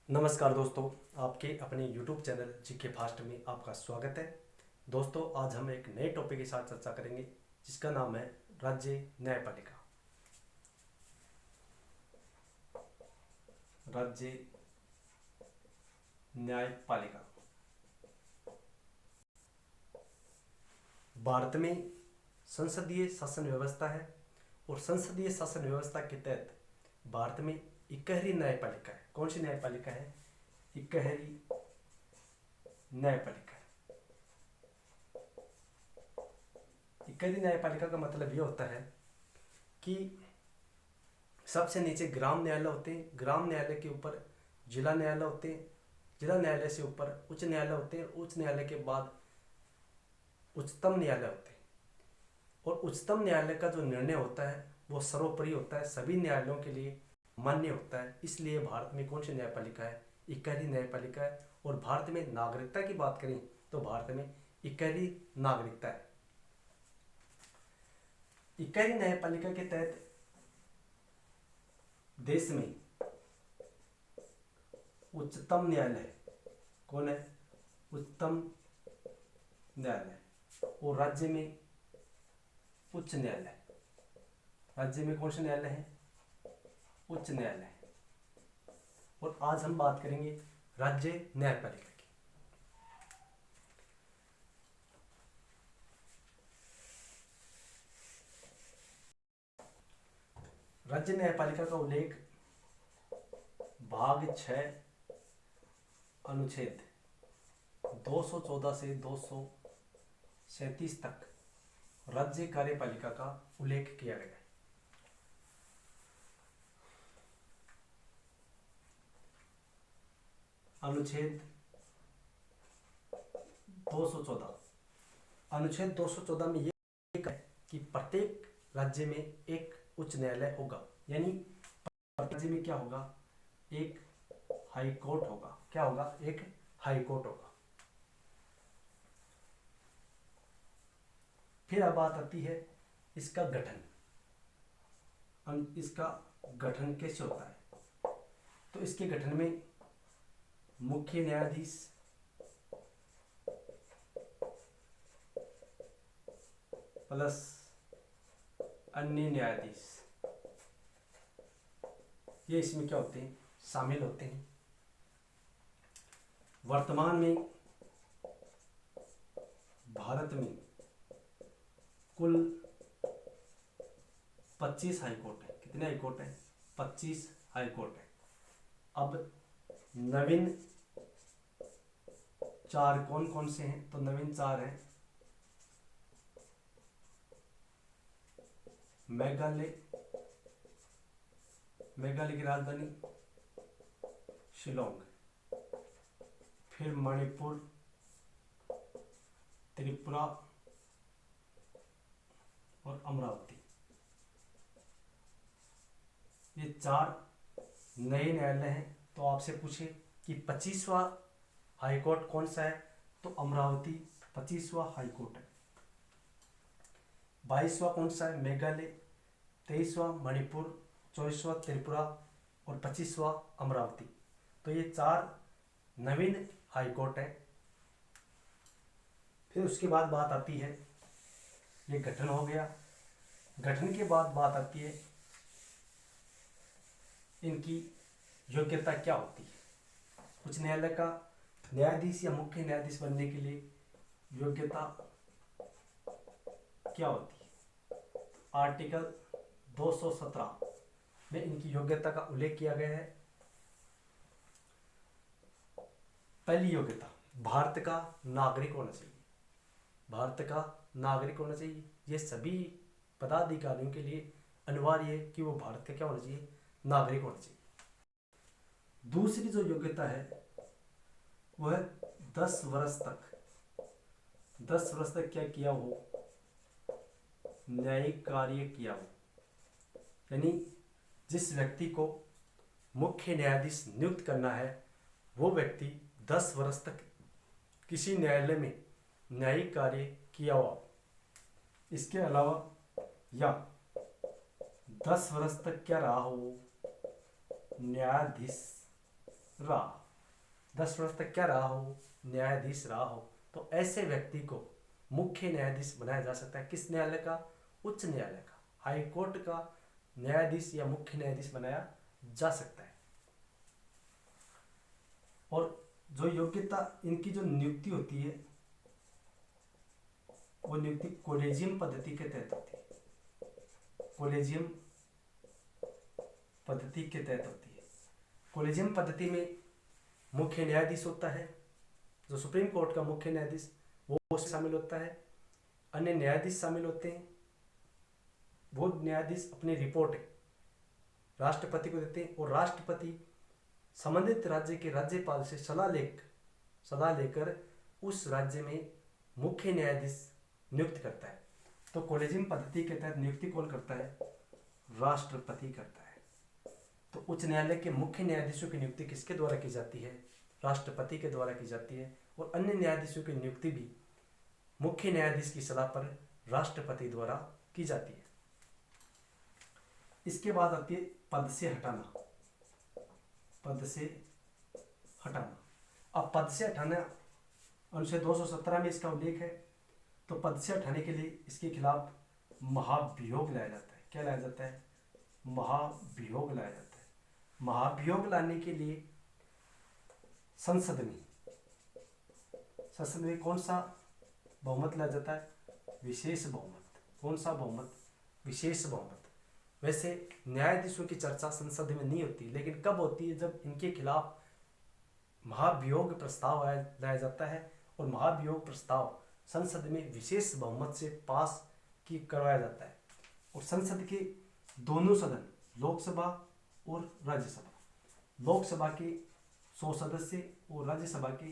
नमस्कार दोस्तों, आपके अपने YouTube चैनल जीके फास्ट में आपका स्वागत है। दोस्तों, आज हम एक नए टॉपिक के साथ चर्चा करेंगे जिसका नाम है राज्य न्यायपालिका। राज्य न्यायपालिका भारत में संसदीय शासन व्यवस्था है और संसदीय शासन व्यवस्था के तहत भारत में इकहरी न्यायपालिका है। कौन सी न्यायपालिका है? इकहरी न्यायपालिका। इकहरी न्यायपालिका का मतलब ये होता है कि सबसे नीचे ग्राम न्यायालय होते हैं, ग्राम न्यायालय के ऊपर जिला न्यायालय होते हैं, जिला न्यायालय से ऊपर उच्च न्यायालय होते हैं, उच्च न्यायालय के बाद उच्चतम न्यायालय होते हैं। और उच्चतम न्यायालय का जो निर्णय होता है वो सर्वोपरि होता है, सभी न्यायालयों के लिए मान्य होता है। इसलिए भारत में कौन सी न्यायपालिका है? इकहरी न्यायपालिका है। और भारत में नागरिकता की बात करें तो भारत में इकहरी नागरिकता है। इकहरी न्यायपालिका के तहत देश में उच्चतम न्यायालय कौन है? उच्चतम न्यायालय। और राज्य में उच्च न्यायालय। राज्य में कौन से न्यायालय है? उच्च न्यायालय। और आज हम बात करेंगे राज्य न्यायपालिका की। राज्य न्यायपालिका का उल्लेख भाग 6 अनुच्छेद 214 से 237 तक राज्य कार्यपालिका का उल्लेख किया गया है। अनुच्छेद 214 अनुच्छेद 214 में ये है कि प्रत्येक राज्य में एक उच्च न्यायालय होगा, यानी प्रत्येक राज्य में क्या होगा? एक हाई कोर्ट होगा। क्या होगा? एक हाई कोर्ट होगा। फिर अब बात आती है इसका गठन। इसका गठन कैसे होता है? तो इसके गठन में मुख्य न्यायाधीश, प्लस अन्य न्यायाधीश, ये इसमें क्या होते हैं? शामिल होते हैं। वर्तमान में भारत में कुल 25 हाई कोर्ट है। कितने हाई कोर्ट है? 25 हाई कोर्ट है। अब नवीन 4 कौन कौन से हैं? तो नवीन 4 हैं। मेघालय की राजधानी शिलोंग, फिर मणिपुर, त्रिपुरा और अमरावती। ये 4 नए न्यायालय हैं। तो आपसे पूछे कि 25वां हाई कोर्ट कौन सा है? तो अमरावती 25वां हाई कोर्ट है। 22वां कौन सा है? मेघालय। 23वां मणिपुर, 24वां त्रिपुरा और 25वां अमरावती। तो ये 4 नवीन हाई कोर्ट है। फिर उसके बाद बात आती है, ये गठन हो गया। गठन के बाद बात आती है इनकी योग्यता क्या होती है। उच्च न्यायालय का न्यायाधीश या मुख्य न्यायाधीश बनने के लिए योग्यता क्या होती है? आर्टिकल 217 में इनकी योग्यता का उल्लेख किया गया है। पहली योग्यता, भारत का नागरिक होना चाहिए। भारत का नागरिक होना चाहिए। ये सभी पदाधिकारियों के लिए अनिवार्य है कि वो भारत का क्या होना चाहिए? नागरिक होना चाहिए। दूसरी जो योग्यता है वो है 10 वर्ष तक क्या किया हो? न्यायिक कार्य किया हो। यानी जिस व्यक्ति को मुख्य न्यायाधीश नियुक्त करना है वो व्यक्ति 10 वर्ष तक किसी न्यायालय में न्यायिक कार्य किया हुआ। इसके अलावा या 10 वर्ष तक क्या रहा हो? न्यायाधीश रहा, 10 वर्ष तक क्या रहा हो, न्यायाधीश रहा हो, तो ऐसे व्यक्ति को मुख्य न्यायाधीश बनाया जा सकता है। किस न्यायालय का? उच्च न्यायालय का, हाई कोर्ट का न्यायाधीश या मुख्य न्यायाधीश बनाया जा सकता है। और जो योग्यता, इनकी जो नियुक्ति होती है वो नियुक्ति कोलेजियम पद्धति के तहत होती है। कोलेजियम पद्धति के तहत होती है। कोलेजियम पद्धति में मुख्य न्यायाधीश होता है, जो सुप्रीम कोर्ट का मुख्य न्यायाधीश वो शामिल होता है, अन्य न्यायाधीश शामिल होते हैं। वो न्यायाधीश अपनी रिपोर्ट राष्ट्रपति को देते हैं और राष्ट्रपति संबंधित राज्य के राज्यपाल से सलाह लेकर उस राज्य में मुख्य न्यायाधीश नियुक्त करता है। तो कोलेजियम पद्धति के तहत नियुक्ति कौन करता है? राष्ट्रपति करता है। तो उच्च न्यायालय के मुख्य न्यायाधीशों की नियुक्ति किसके द्वारा की जाती है? राष्ट्रपति के द्वारा की जाती है। और अन्य न्यायाधीशों की नियुक्ति भी मुख्य न्यायाधीश की सलाह पर राष्ट्रपति द्वारा की जाती है। इसके बाद आती है पद से हटाना। पद से हटाना। अब पद से हटाना अनुच्छेद 217 में इसका उल्लेख है। तो पद से हटाने के लिए इसके खिलाफ महाभियोग लाया जाता है। क्या लाया जाता है? महाभियोग लाया जाता है। महाभियोग लाने के लिए संसद में कौन सा बहुमत लाया जाता है? विशेष बहुमत। कौन सा बहुमत? विशेष बहुमत। वैसे न्यायाधीशों की चर्चा संसद में नहीं होती, लेकिन कब होती है? जब इनके खिलाफ महाभियोग प्रस्ताव लाया जाता है और महाभियोग प्रस्ताव संसद में विशेष बहुमत से पास करवाया जाता है। और संसद के दोनों सदन, लोकसभा और राज्यसभा, लोकसभा के 100 सदस्य और राज्यसभा के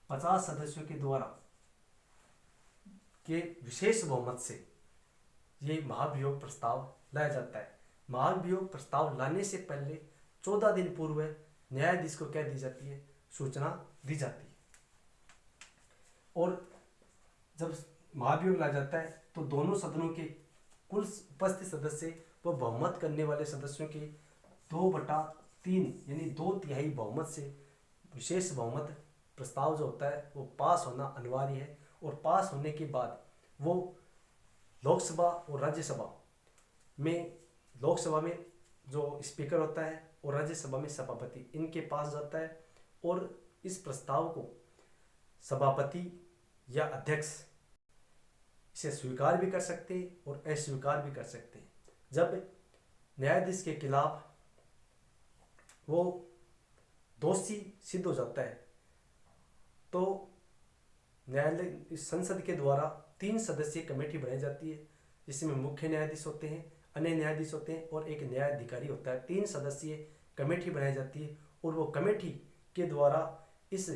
50 सदस्यों के द्वारा के विशेष बहुमत से ये महाभियोग प्रस्ताव लाया जाता है। महाभियोग प्रस्ताव लाने से पहले 14 दिन पूर्व न्यायाधीश को क्या दी जाती है? सूचना दी जाती है। और जब महाभियोग लाया जाता है तो दोनों सदनों के कुल उपस्थित सदस्य व बहुमत करने वाले सदस्यों के 2/3 यानी 2/3 बहुमत से विशेष बहुमत प्रस्ताव जो होता है वो पास होना अनिवार्य है। और पास होने के बाद वो लोकसभा और राज्यसभा में, लोकसभा में जो स्पीकर होता है और राज्यसभा में सभापति, इनके पास जाता है। और इस प्रस्ताव को सभापति या अध्यक्ष इसे स्वीकार भी कर सकते हैं और अस्वीकार भी कर सकते हैं। जब न्यायाधीश के खिलाफ वो दोषी सिद्ध हो जाता है तो न्यायालय, इस संसद के द्वारा 3 सदस्यीय कमेटी बनाई जाती है, जिसमें मुख्य न्यायाधीश होते हैं, अन्य न्यायाधीश होते हैं और एक न्यायाधिकारी होता है। 3 सदस्यीय कमेटी बनाई जाती है और वो कमेटी के द्वारा इस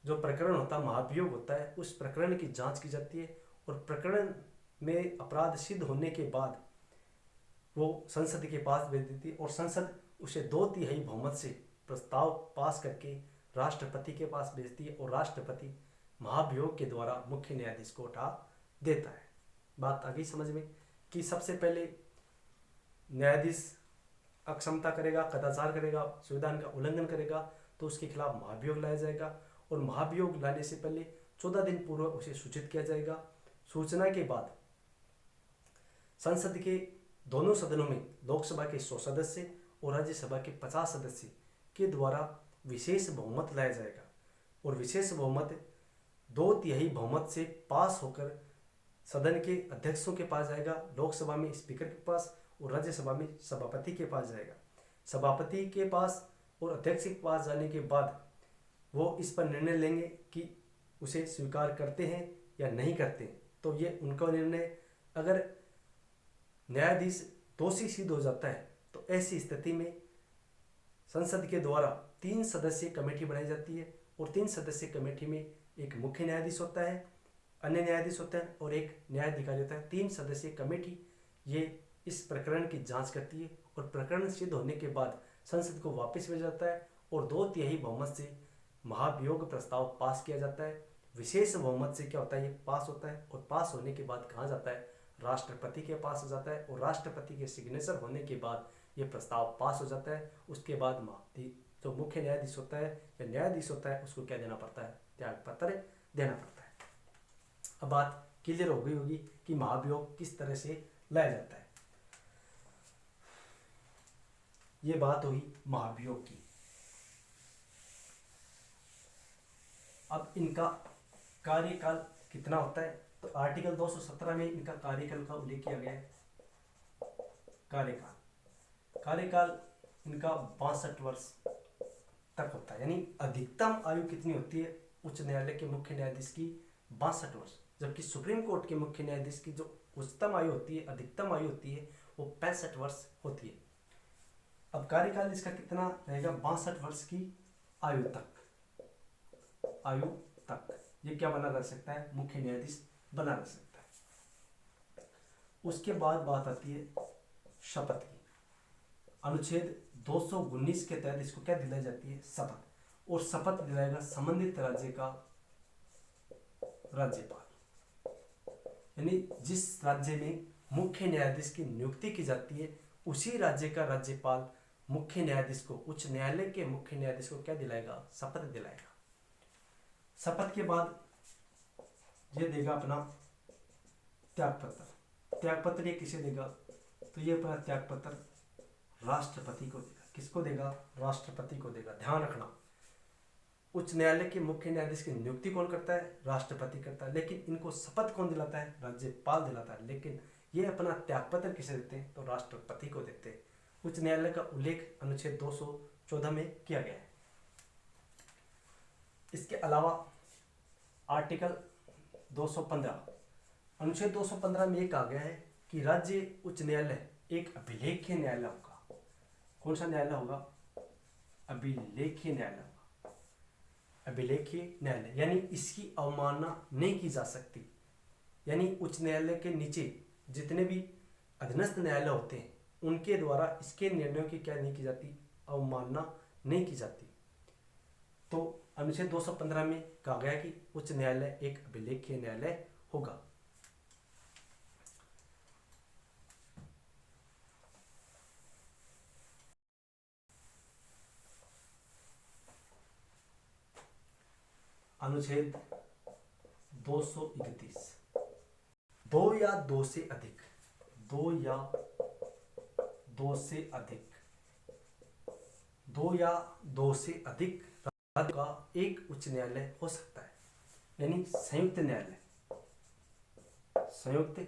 जो प्रकरण होता है, महाभियोग होता है, उस प्रकरण की जांच की जाती है। और प्रकरण में अपराध सिद्ध होने के बाद वो संसद के पास भेज देती है और संसद उसे 2/3 बहुमत से प्रस्ताव पास करके राष्ट्रपति के पास भेजती है और राष्ट्रपति महाभियोग के द्वारा मुख्य न्यायाधीश को उठा देता है। बात आ गई समझ में कि सबसे पहले न्यायाधीश अक्षमता करेगा, कदाचार करेगा, संविधान का उल्लंघन करेगा तो उसके खिलाफ महाभियोग लाया जाएगा। और महाभियोग लाने से पहले 14 दिन पूर्व उसे सूचित किया जाएगा। सूचना के बाद संसद के दोनों सदनों में लोकसभा के 100 सदस्य और राज्यसभा के 50 सदस्य के द्वारा विशेष बहुमत लाया जाएगा। और विशेष बहुमत 2/3 बहुमत से पास होकर सदन के अध्यक्षों के पास जाएगा, लोकसभा में स्पीकर के पास और राज्यसभा में सभापति के पास जाएगा। सभापति के पास और अध्यक्ष के पास जाने के बाद वो इस पर निर्णय लेंगे कि उसे स्वीकार करते हैं या नहीं करते हैं। तो ये उनका निर्णय। अगर न्यायाधीश दोषी सिद्ध हो जाता है तो ऐसी स्थिति में संसद के द्वारा 3 सदस्यीय कमेटी बनाई जाती है और 3 सदस्यीय कमेटी में एक मुख्य न्यायाधीश होता है, अन्य न्यायाधीश होता है और एक न्यायाधिकारी होता है। 3 सदस्यीय कमेटी ये इस प्रकरण की जांच करती है और प्रकरण सिद्ध होने के बाद संसद को वापस भेजा जाता है और 2/3 बहुमत से महाभियोग प्रस्ताव पास किया जाता है। विशेष बहुमत से क्या होता है? ये पास होता है और पास होने के बाद कहाँ जाता है? राष्ट्रपति के पास जाता है और राष्ट्रपति के सिग्नेचर होने के बाद ये प्रस्ताव पास हो जाता है। उसके बाद जो मुख्य न्यायाधीश होता है या न्यायाधीश होता है उसको क्या देना पड़ता है, त्याग पत्र देना पड़ता है। अब बात क्लियर हो गई होगी कि महाभियोग किस तरह से लाया जाता है। ये बात हुई महाभियोग की। अब इनका कार्यकाल कितना होता है, तो आर्टिकल 217 में इनका कार्यकाल का उल्लेख किया गया है। कार्यकाल इनका 62 वर्ष तक होता है, यानी अधिकतम आयु कितनी होती है उच्च न्यायालय के मुख्य न्यायाधीश की, 62 वर्ष, जबकि सुप्रीम कोर्ट के मुख्य न्यायाधीश की जो उच्चतम आयु होती है, अधिकतम आयु होती है, वो 65 वर्ष होती है। अब कार्यकाल इसका कितना रहेगा, 62 वर्ष की आयु तक ये क्या बना रह सकता है, मुख्य न्यायाधीश बना रह सकता है। उसके बाद बात आती है शपथ की। अनुच्छेद 219 के तहत इसको क्या दिलाई जाती है, शपथ, और शपथ दिलाएगा संबंधित राज्य का राज्यपाल। यानी जिस राज्य में मुख्य न्यायाधीश की नियुक्ति की जाती है उसी राज्य का राज्यपाल मुख्य न्यायाधीश को, उच्च न्यायालय के मुख्य न्यायाधीश को क्या दिलाएगा, शपथ दिलाएगा। शपथ के बाद ये देगा अपना त्यागपत्र। त्यागपत्र ये किसे देगा, तो ये अपना त्यागपत्र राष्ट्रपति को देगा। किसको देगा, राष्ट्रपति को देगा। ध्यान रखना, उच्च न्यायालय के मुख्य न्यायाधीश की नियुक्ति कौन करता है, राष्ट्रपति करता है, लेकिन इनको शपथ कौन दिलाता है, राज्यपाल दिलाता है। लेकिन ये अपना त्यागपत्र किसे देते हैं, तो राष्ट्रपति को देते हैं। उच्च न्यायालय का उल्लेख अनुच्छेद 214 में किया गया है। इसके अलावा आर्टिकल 215, अनुच्छेद 215 में ये कहा गया है कि राज्य उच्च न्यायालय एक अभिलेखीय न्यायालय होगा। कौन सा न्यायालय होगा, अभिलेखीय न्यायालय होगा। अभिलेखीय न्यायालय यानी इसकी अवमानना नहीं की जा सकती। यानी उच्च न्यायालय के नीचे जितने भी अधीनस्थ न्यायालय होते हैं उनके द्वारा इसके निर्णयों की क्या नहीं की जाती, अवमानना नहीं की जाती। तो अनुच्छेद 215 में कहा गया कि उच्च न्यायालय एक अभिलेखीय न्यायालय होगा। अनुच्छेद 231, दो या दो से अधिक, दो या दो से अधिक, दो या दो से अधिक राज्य का एक उच्च न्यायालय हो सकता है। यानी संयुक्त न्यायालय, संयुक्त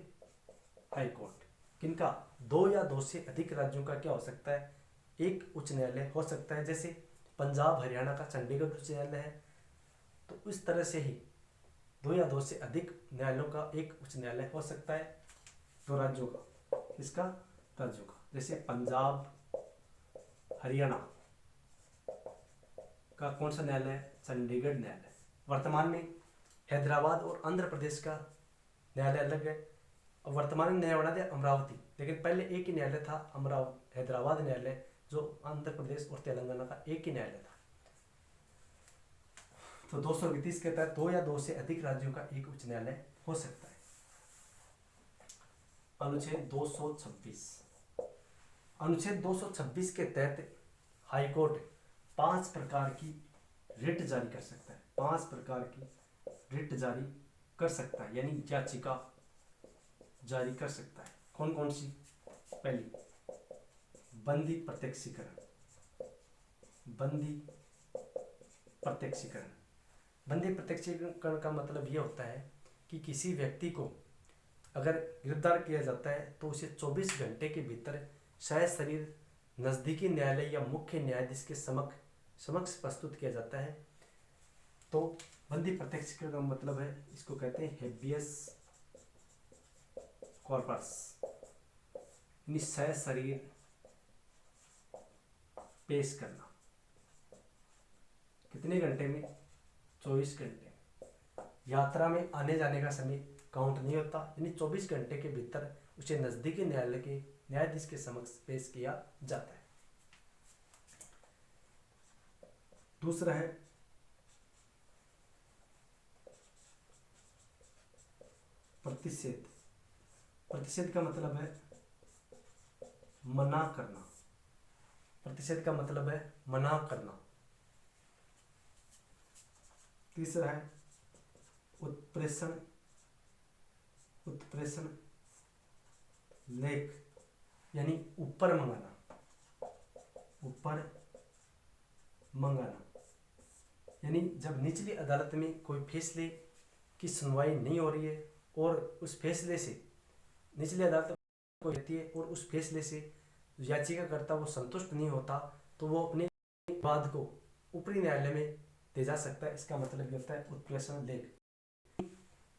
हाई कोर्ट, किनका, दो या दो से अधिक राज्यों का क्या हो सकता है, एक उच्च न्यायालय हो सकता है। जैसे पंजाब हरियाणा का चंडीगढ़ उच्च न्यायालय है, तो इस तरह से ही दो या दो से अधिक न्यायालयों का एक उच्च न्यायालय हो सकता है। दो राज्यों का, इसका राज्यों का, जैसे पंजाब हरियाणा का कौन सा न्यायालय है, चंडीगढ़ न्यायालय। वर्तमान में हैदराबाद और आंध्र प्रदेश का न्यायालय अलग है। और वर्तमान में नया बना दिया अमरावती, लेकिन पहले एक ही न्यायालय था, हैदराबाद न्यायालय, जो आंध्र प्रदेश और तेलंगाना का एक ही न्यायालय था। तो 231 के तहत दो या दो से अधिक राज्यों का एक उच्च न्यायालय हो सकता है। अनुच्छेद 226, अनुच्छेद 226 के तहत हाईकोर्ट 5 प्रकार की रिट जारी कर सकता है। 5 प्रकार की रिट जारी कर सकता है, यानी याचिका जारी कर सकता है। कौन कौन सी, पहली बंदी प्रत्यक्षीकरण, बंदी प्रत्यक्षीकरण। बंदी प्रत्यक्षीकरण का मतलब यह होता है कि किसी व्यक्ति को अगर गिरफ्तार किया जाता है तो उसे 24 घंटे के भीतर सशरीर नज़दीकी न्यायालय या मुख्य न्यायाधीश के समक्ष प्रस्तुत किया जाता है। तो बंदी प्रत्यक्षीकरण का मतलब है, इसको कहते हैं हेबियस कॉर्पस, यानी सशरीर पेश करना। कितने घंटे में, 24 घंटे। यात्रा में आने जाने का समय काउंट नहीं होता, यानी 24 घंटे के भीतर उसे नजदीकी न्यायालय के न्यायाधीश के समक्ष पेश किया जाता है। दूसरा है प्रतिषेध। प्रतिषेध का मतलब है मना करना। प्रतिषेध का मतलब है मना करना। तीसरा है उत्प्रेषण उत्प्रेषण लेख, यानी ऊपर मंगाना, ऊपर मंगाना, यानी जब निचली अदालत में कोई फैसले की सुनवाई नहीं हो रही है और उस फैसले से निचली अदालत को रहती है और उस फैसले से याचिकाकर्ता वो संतुष्ट नहीं होता, तो वो अपने वाद को ऊपरी न्यायालय में दे जा सकता है। इसका मतलब ये होता है उत्प्रेषण लेख,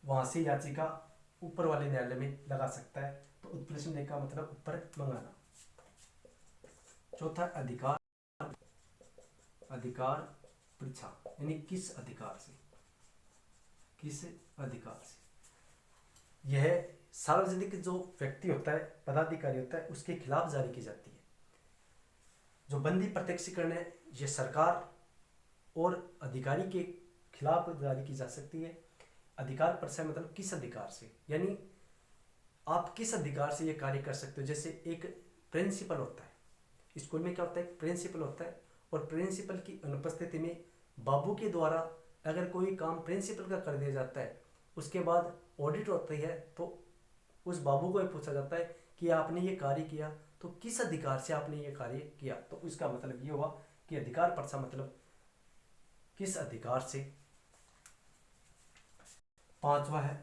वहां से याचिका ऊपर वाले न्यायालय में लगा सकता है। तो उत्प्रेषण लेख का मतलब ऊपर मंगाना। चौथा अधिकार, अधिकार परीक्षा, यानी किस अधिकार से, किस अधिकार से। यह सार्वजनिक जो व्यक्ति होता है, पदाधिकारी होता है, उसके खिलाफ जारी की जाती है। जो बंदी प्रत्यक्षीकरण है, यह सरकार और अधिकारी के खिलाफ जारी की जा सकती है। अधिकार परीक्षा मतलब किस अधिकार से, यानी आप किस अधिकार से ये कार्य कर सकते हो। जैसे एक प्रिंसिपल होता है, स्कूल में क्या होता है, प्रिंसिपल होता है, और प्रिंसिपल की अनुपस्थिति में बाबू के द्वारा अगर कोई काम प्रिंसिपल का कर दिया जाता है, उसके बाद ऑडिट होती है, तो उस बाबू को ये पूछा जाता है कि आपने ये कार्य किया तो किस अधिकार से आपने ये कार्य किया। तो इसका मतलब ये हुआ कि अधिकार परीक्षा मतलब किस अधिकार से। पांचवा है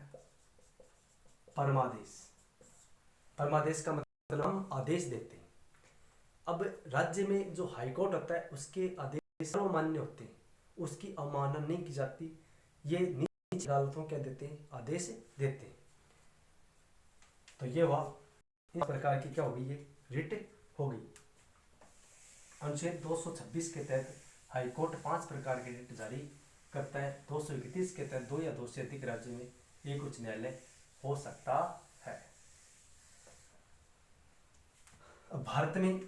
परमादेश। परमादेश का मतलब हम आदेश देते हैं। अब राज्य में जो हाईकोर्ट होता है उसके आदेश सर्वमान्य होते हैं, उसकी अवमानना नहीं की जाती। ये नीच अदालतों क्या देते हैं, आदेश देते हैं। तो ये हुआ इस प्रकार की क्या होगी, ये रिट होगी। अनुच्छेद 226 के तहत हाईकोर्ट 5 प्रकार के रिट जारी करता है। 231 के तहत 2 या 2 से अधिक राज्य में एक उच्च न्यायालय हो सकता है। अब भारत में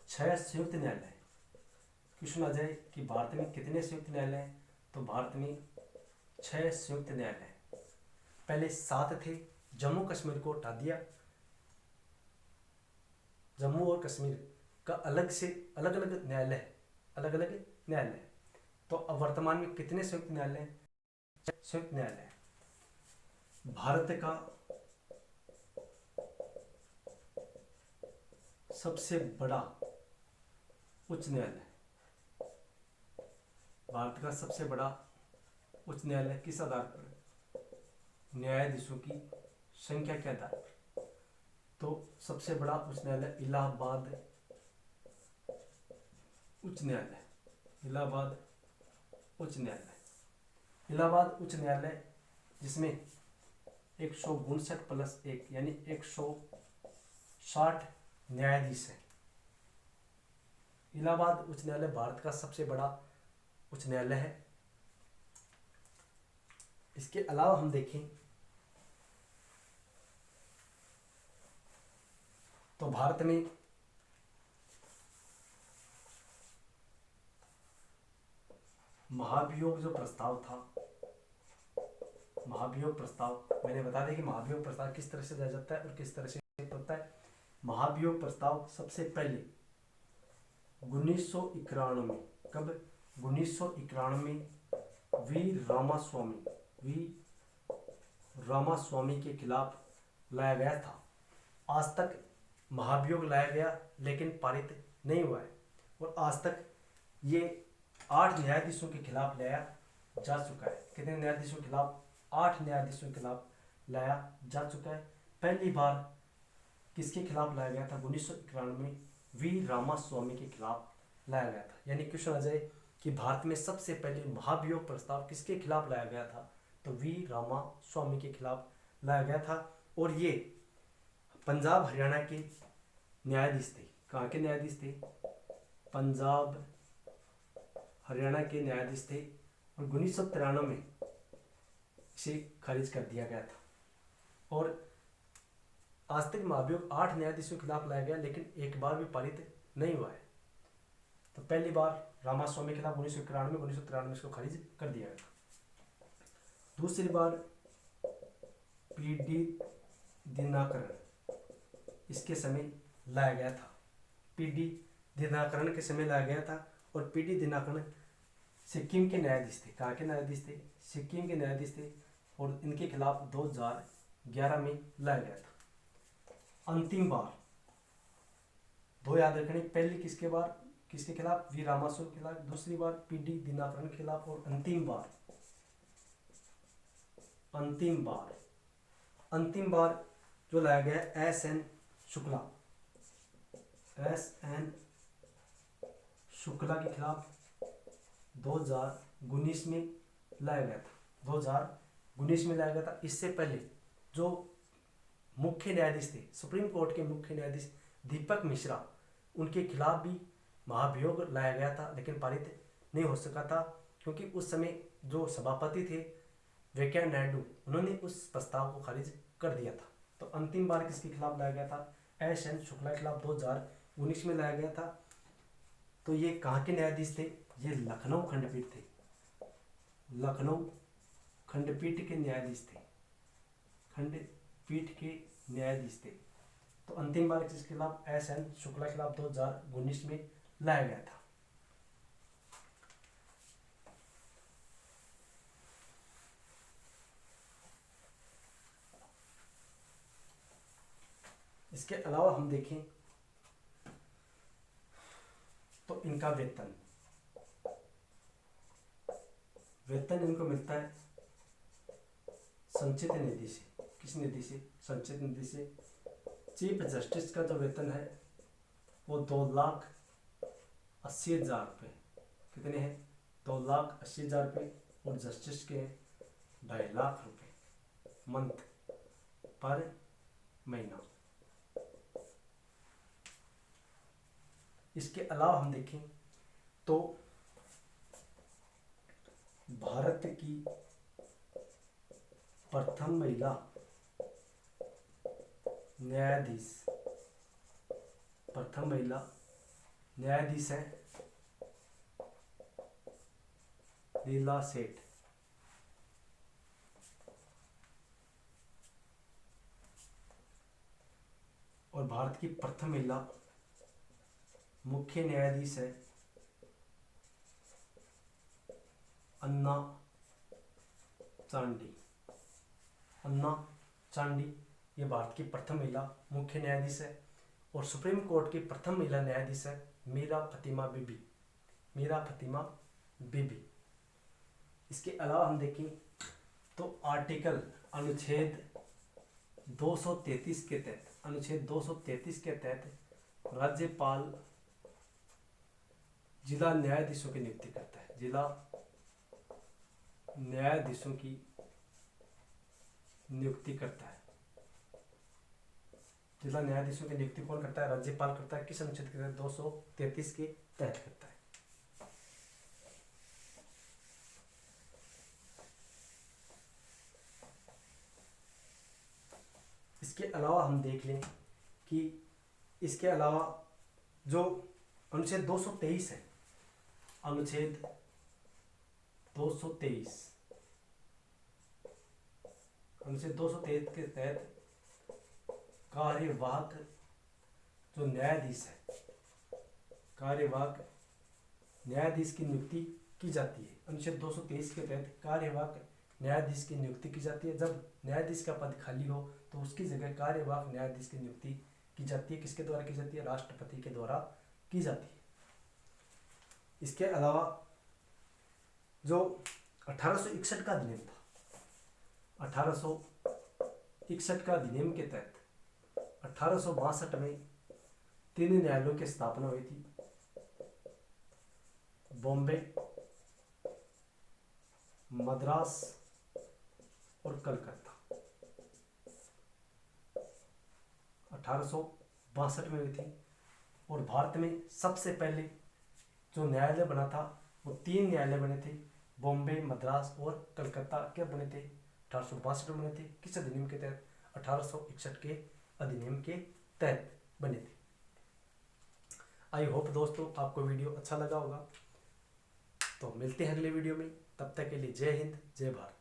6 संयुक्त न्यायालय। क्वेश्चन आ जाए कि भारत में कितने संयुक्त न्यायालय हैं, तो भारत में 6 संयुक्त न्यायालय। पहले 7 थे, जम्मू कश्मीर को हटा दिया। जम्मू और कश्मीर का अलग से अलग अलग न्यायालय है, अलग अलग न्यायालय। तो अब वर्तमान में कितने संयुक्त न्यायालय हैं, संयुक्त न्यायालय। भारत का सबसे बड़ा उच्च न्यायालय, भारत का सबसे बड़ा उच्च न्यायालय किस आधार पर, न्यायाधीशों की संख्या के आधार पर। तो सबसे बड़ा उच्च न्यायालय इलाहाबाद उच्च न्यायालय, इलाहाबाद उच्च न्यायालय। इलाहाबाद उच्च न्यायालय जिसमें 159+1 यानी 160 न्यायाधीश हैं। इलाहाबाद उच्च न्यायालय भारत का सबसे बड़ा उच्च न्यायालय है। इसके अलावा हम देखें तो भारत में महाभियोग जो प्रस्ताव था, महाभियोग प्रस्ताव मैंने बता दिया कि महाभियोग प्रस्ताव किस तरह से दिया जाता है और किस तरह से होता है। महाभियोग प्रस्ताव सबसे पहले 1991 में, कब, 1991 में वी रामास्वामी के खिलाफ लाया गया था। आज तक महाभियोग लाया गया लेकिन पारित नहीं हुआ है, और आज तक ये 8 न्यायाधीशों के खिलाफ लाया जा चुका है। कितने न्यायाधीशों के खिलाफ, 8 न्यायाधीशों के खिलाफ लाया जा चुका है। पहली बार किसके खिलाफ लाया गया था, 1991 में वी रामास्वामी के खिलाफ लाया गया था। यानी क्वेश्चन आ जाए कि भारत में सबसे पहले महाभियोग प्रस्ताव किसके खिलाफ लाया गया था, तो वी रामास्वामी के खिलाफ लाया गया था। और ये पंजाब हरियाणा के न्यायाधीश थे। कहाँ के न्यायाधीश थे, पंजाब हरियाणा के न्यायाधीश थे। और 1993 में इसे खारिज कर दिया गया था। और आज तक महाभियोग 8 न्यायाधीशों के खिलाफ लाया गया लेकिन एक बार भी पारित नहीं हुआ है। तो पहली बार रामास्वामी के खिलाफ 1993 में इसको खारिज कर दिया गया था। दूसरी बार पीडी दिनाकरण इसके समय लाया गया था, पीडी दिनाकरण के समय लाया गया था। और पीडी दिनाकरण सिक्किम के न्यायाधीश थे। कहाँ के न्यायाधीश थे? सिक्किम के न्यायाधीश थे और इनके खिलाफ 2011 में लाया गया था। अंतिम बार दो याद रखने, पहली किसके खिलाफ? वी रामासो के खिलाफ, दूसरी बार पीडी दिनाकरण के खिलाफ, और अंतिम बार जो लाया गया एस.एन. शुक्ला के खिलाफ 2019 में लाया गया था। 2019 में लाया गया था। इससे पहले जो मुख्य न्यायाधीश थे, सुप्रीम कोर्ट के मुख्य न्यायाधीश दीपक मिश्रा, उनके खिलाफ भी महाभियोग लाया गया था, लेकिन पारित नहीं हो सका था, क्योंकि उस समय जो सभापति थे वेंकैया नायडू, उन्होंने उस प्रस्ताव को खारिज कर दिया था। तो अंतिम बार किसके खिलाफ लाया गया था? एस.एन. शुक्ला के खिलाफ 2019 में लाया गया था। तो ये कहाँ के न्यायाधीश थे? ये लखनऊ खंडपीठ थे। लखनऊ खंडपीठ के न्यायाधीश थे। तो अंतिम बार किसके खिलाफ? एस.एन. शुक्ला के खिलाफ 2019 में लाया गया था। इसके अलावा हम देखें तो इनका वेतन इनको मिलता है संचित निधि से। किस निधि से? संचित निधि से। चीफ जस्टिस का जो वेतन है वो 2,80,000 रुपये। कितने हैं? 2,80,000 रुपये। और जस्टिस के 2.5 लाख रुपये मंथ पर महीना। इसके अलावा हम देखें तो भारत की प्रथम महिला न्यायाधीश है लीला सेठ। और भारत की प्रथम महिला मुख्य न्यायाधीश है अन्ना चांडी। ये भारत की प्रथम महिला मुख्य न्यायाधीश है। और सुप्रीम कोर्ट की प्रथम महिला न्यायाधीश है मीरा फतिमा बीबी। इसके अलावा हम देखें तो अनुच्छेद 233 के तहत राज्यपाल जिला न्यायाधीशों की नियुक्ति करता है। जिला न्यायाधीशों की नियुक्ति करता है। जिला न्यायाधीशों की नियुक्ति कौन करता है? राज्यपाल करता है। किस अनुच्छेद के तहत? 233 के तहत करता है। इसके अलावा हम देख लें कि इसके अलावा जो अनुच्छेद 223 है, अनुच्छेद 223 के तहत कार्यवाहक जो न्यायाधीश है, कार्यवाहक न्यायाधीश की नियुक्ति की जाती है। अनुच्छेद 223 के तहत कार्यवाहक न्यायाधीश की नियुक्ति की जाती है। जब न्यायाधीश का पद खाली हो तो उसकी जगह कार्यवाहक न्यायाधीश की नियुक्ति की जाती है। किसके द्वारा की जाती है? राष्ट्रपति के द्वारा की जाती है। इसके अलावा जो 1861 का अधिनियम था, 1861 का अधिनियम के तहत 1862 में 3 न्यायालयों की स्थापना हुई थी। बॉम्बे, मद्रास और कलकत्ता। 1862 में हुई थी। और भारत में सबसे पहले जो न्यायालय बना था वो 3 न्यायालय बने थे, बॉम्बे, मद्रास और कलकत्ता। क्या बने थे? 1862 में बने थे। किस अधिनियम के तहत? 1861 के अधिनियम के तहत बने थे। आई होप दोस्तों आपको वीडियो अच्छा लगा होगा। तो मिलते हैं अगले वीडियो में। तब तक के लिए जय हिंद, जय भारत।